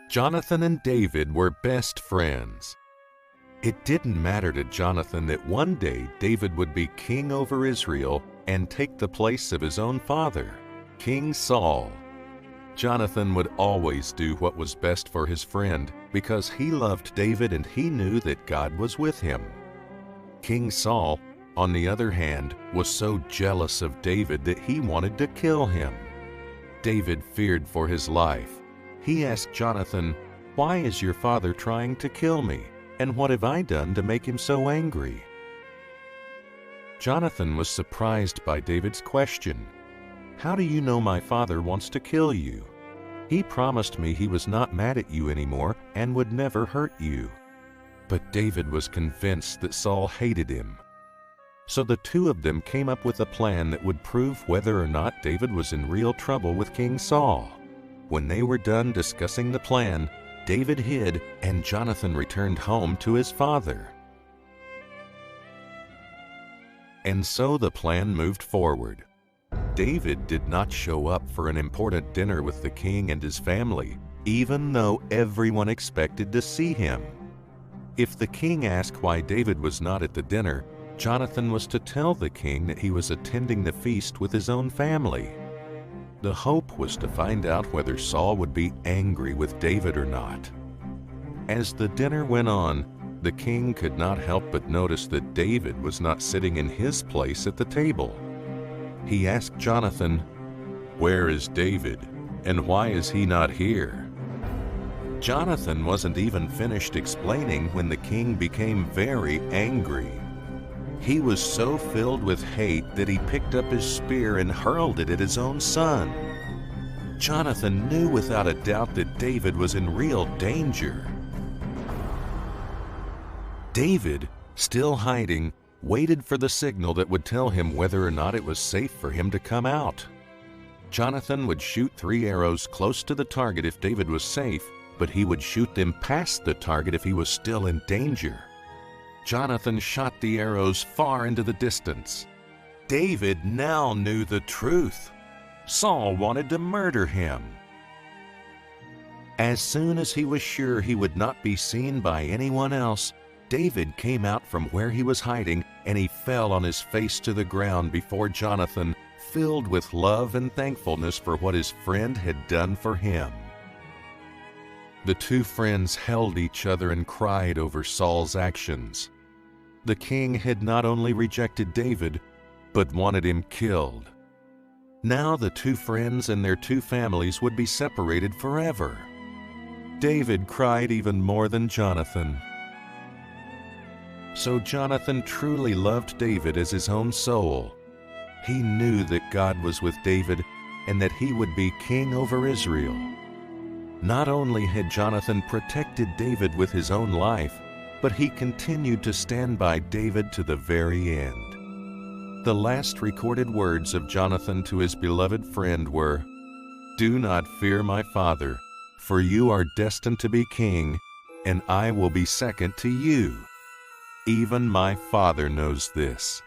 Jonathan and David were best friends. It didn't matter to Jonathan that one day David would be king over Israel and take the place of his own father, King Saul. Jonathan would always do what was best for his friend because he loved David and he knew that God was with him. King Saul, on the other hand, was so jealous of David that he wanted to kill him. David feared for his life. He asked Jonathan, "Why is your father trying to kill me? And what have I done to make him so angry?" Jonathan was surprised by David's question. "How do you know my father wants to kill you? He promised me he was not mad at you anymore and would never hurt you." But David was convinced that Saul hated him. So the two of them came up with a plan that would prove whether or not David was in real trouble with King Saul. When they were done discussing the plan, David hid and Jonathan returned home to his father. And so the plan moved forward. David did not show up for an important dinner with the king and his family, even though everyone expected to see him. If the king asked why David was not at the dinner, Jonathan was to tell the king that he was attending the feast with his own family. The hope was to find out whether Saul would be angry with David or not. As the dinner went on, the king could not help but notice that David was not sitting in his place at the table. He asked Jonathan, "Where is David, and why is he not here?" Jonathan wasn't even finished explaining when the king became very angry. He was so filled with hate that he picked up his spear and hurled it at his own son. Jonathan knew without a doubt that David was in real danger. David, still hiding, waited for the signal that would tell him whether or not it was safe for him to come out. Jonathan would shoot 3 arrows close to the target if David was safe, but he would shoot them past the target if he was still in danger. Jonathan shot the arrows far into the distance. David now knew the truth. Saul wanted to murder him. As soon as he was sure he would not be seen by anyone else, David came out from where he was hiding and he fell on his face to the ground before Jonathan, filled with love and thankfulness for what his friend had done for him. The two friends held each other and cried over Saul's actions. The king had not only rejected David, but wanted him killed. Now the two friends and their two families would be separated forever. David cried even more than Jonathan. So Jonathan truly loved David as his own soul. He knew that God was with David and that he would be king over Israel. Not only had Jonathan protected David with his own life, but he continued to stand by David to the very end. The last recorded words of Jonathan to his beloved friend were, "Do not fear, my father, for you are destined to be king, and I will be second to you. Even my father knows this."